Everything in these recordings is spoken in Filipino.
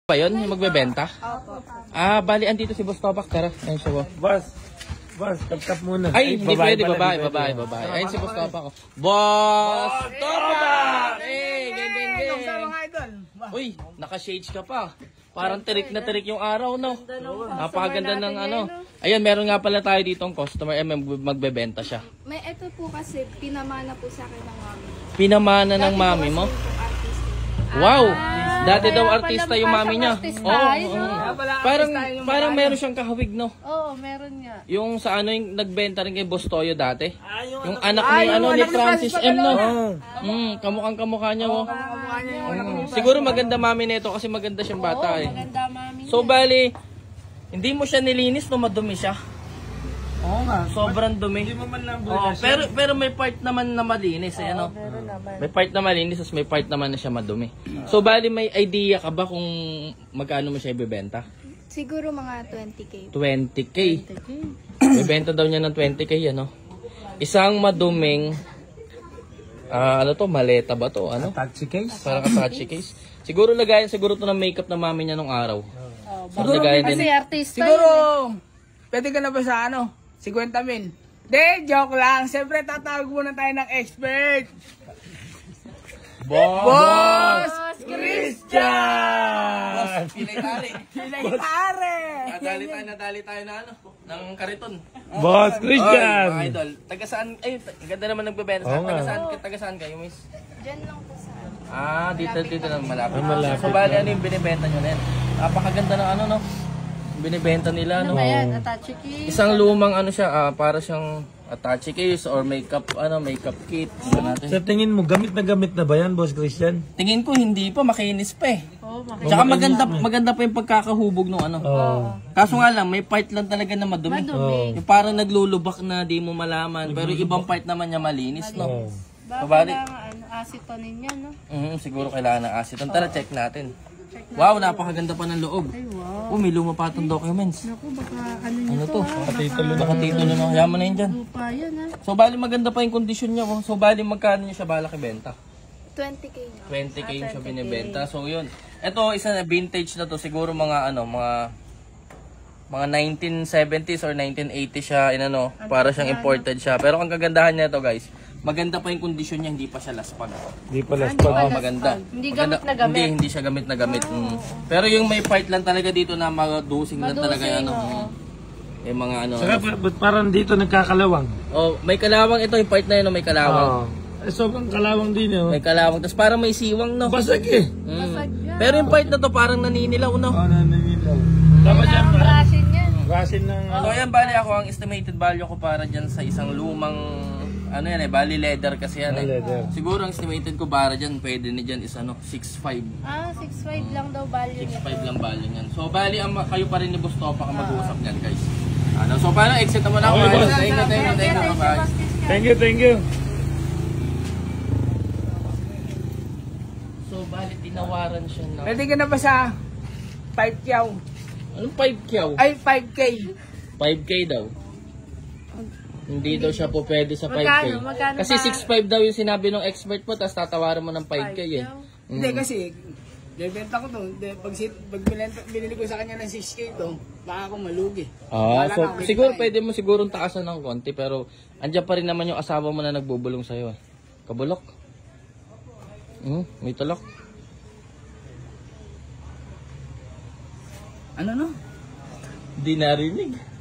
ba yun? Yung magbebenta? Opo. Ah, bali, andito si Boss Topak. Tara, ayun siya. Boss, tap muna. Ay, hindi pwede. Babae. Ayun si Boss Topak. Boss Topak! Eh, geng. Uy, naka-shades ka pa. Parang tirik na tirik yung araw, no? Napakaganda ng ano. Ayun, meron nga pala tayo ditong customer. Magbebenta siya. May ito po kasi, pinamana po sa akin ng mami. Pinamana ng mami mo? Wow! Dati daw artista yung mami niya. Parang meron siyang kahawig, no? Oo, meron nga. Yung sa ano yung nagbenta rin kay Boss Toyo dati. Yung anak ni Francis M, no? Kamukhang kamukha niya, oh. Siguro maganda mami nito kasi maganda siyang bata, eh. Maganda mami. So bali, hindi mo siya nilinis no, madumi siya. Oo nga. Sobrang dumi. Hindi mo man lang pero may part naman na malinis, eh, ano? May part na malinis, tapos may part naman na siya madumi. So bali, may idea ka ba kung magkano mo siya ibebenta? Siguro mga 20K. 20K. Ibebenta daw niya ng 20K, ano? Isang maduming ano to, maleta ba to? Ano? taxi case? Parang taxi case. Siguro lagayan siguro to ng makeup na mami niya nung araw. Siguro kasi artista siguro, yun, pwede ka na ba sa ano? 50 mil. De, joke lang. Siyempre, tatawag muna tayo ng expert. Boss Christian! Pinay-tari. Nadali tayo na ano, ng kariton. Boss Christian! Mga idol. Taga saan? Ay, ganda naman nagbebenta. Taga saan kayo, miss? Diyan lang po sa Dito na malapit. Malapit. So, bali ano yung binibenta nyo na yan? Napakaganda ng ano, no? Binibenta nila, no? Ano ba yan? Attache key? Isang lumang ano siya, para siyang attache case or makeup kit. Sa tingin mo, gamit na ba yan, Boss Christian? Tingin ko hindi pa, makinis pa, eh. Oo, Tsaka maganda pa yung pagkakahubog ng ano. Kaso nga lang, may part lang talaga na madumi. Yung parang naglulubak na di mo malaman, pero ibang part naman niya malinis, no? Baka kailangan acetonin niya, no? Siguro kailangan ng aceton. Tara, check natin. Wow, napakaganda pa ng loob. Ay, wow. Oh, may luma pa itong documents. Naku, baka ano nyo to? Nakatitulo Nakatitulo na. Kaya mo na yun dyan. Lupa yan, ha? So, bali maganda pa yung kondisyon niya. Oh. So, bali magkano niya siya balak ibenta? 20K na. 20K yung siya binibenta. So, yun. Ito, isa na vintage na to. Siguro mga 1970s or 1980s siya. Para siyang imported siya. Pero ang kagandahan niya to, guys, maganda pa yung kondisyon niya, hindi pa siya laspag. Hindi pa laspag. Maganda. Hindi gamit na gamit. Hindi siya gamit na gamit. Pero yung may part lang talaga dito na madusing lang talaga yung yung mga ano. Saka parang dito nagkakalawang. Oh, may kalawang ito, yung part na yun, may kalawang. Sobrang kalawang din, oh. May kalawang, tapos parang may siwang, no? Basag, eh. Pero yung part na to parang naninilaw, no? Naninilaw. Dapat yan, Brasin yan. brasin ng So ayan, bali ako, ang estimated value ko para dyan sa isang lumang bali leather kasi yan, eh. leather. Siguro ang estimated ko para dyan, pwede ni dyan is 6.5. 6.5 lang daw value niya. 6.5 lang value niyan. So bali, kayo pa rin ni Boss Topak ang mag-uusap niyan, guys. So paano, exit mo na ako. Thank you. So bali, tinawaran siya na. Pwede ka na ba sa 5 kyaw? Anong 5 kyaw? Ay, 5K. 5K daw. Hindi daw siya po pwede sa 5K. Magkano Kasi ba? 6.5 daw yung sinabi ng expert mo, tapos tatawaran mo ng 5K, eh. Hindi kasi, bebenta ko to. Pag binili ko sa kanya ng 6K to, baka ako malugi. So siguro pwede mo sigurong taasan ng konti, pero andyan pa rin naman yung asawa mo na nagbubulong sa'yo, eh. Kabulok. May talok. Ano no? Di narinig.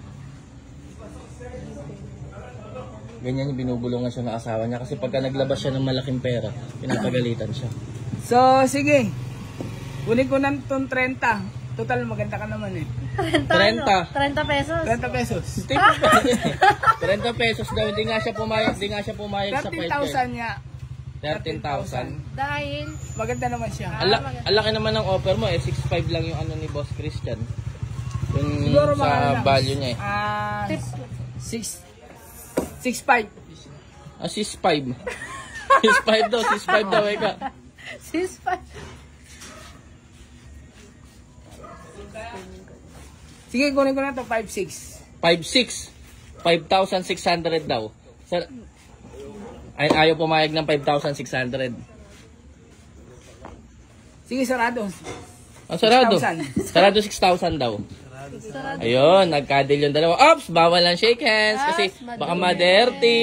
Ganyan yung binubulungan siya ng asawa niya kasi pagka naglabas siya ng malaking pera, pinapagalitan siya. So, sige. Kunin ko ng 30. Total, maganda ka naman, eh. 30. 30 pesos. 30 pesos. 30 pesos daw, hindi nga siya pumayag sa 13,000 niya. 13,000. Dahil, Maganda naman siya. Ang laki naman ng offer mo, 6.5 lang yung ni Boss Christian. Yung Siguro sa value niya, 6.5. 6.5. 6.5 daw, 6.5 daw, eka. 6.5. Sige, kunin ko na to 5.6. 5.6. 5,600 daw. Ayaw pumayag ng 5,600. Sige, sarado. Ang sarado. 6,000. Sarado 6,000 daw. Ayun, nagkadil yung dalawa. Ops, bawal lang shake hands kasi baka ma-dirty.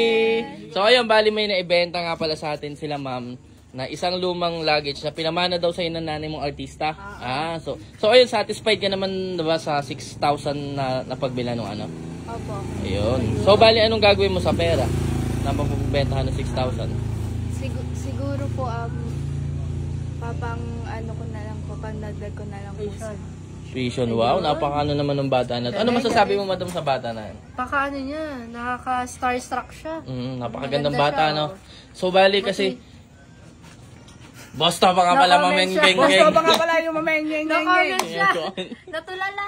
So ayun, bali may naibenta nga pala sa atin sila ma'am na isang lumang luggage na pinamana daw sa ng nanay mong artista. So ayun, satisfied ka naman diba sa 6,000 na napagbila nung ano? Opo. Ayun. So bali anong gagawin mo sa pera na magbebentahan ng 6,000? Siguro po, papang ano ko na lang po, pandagdag ko na lang po sa Tuition, wow, napakano naman ng bata na. Ano masasabi mo madam sa bata na yan? Paka ano niya, nakaka-starstruck siya. Napakagandang Maganda bata, siya, no? So, bali kasi, Boss, pa nga pala No-comment siya. mameng-geng-geng. Gusto pa nga pala yung mamengeng. No-comment siya. Natulala.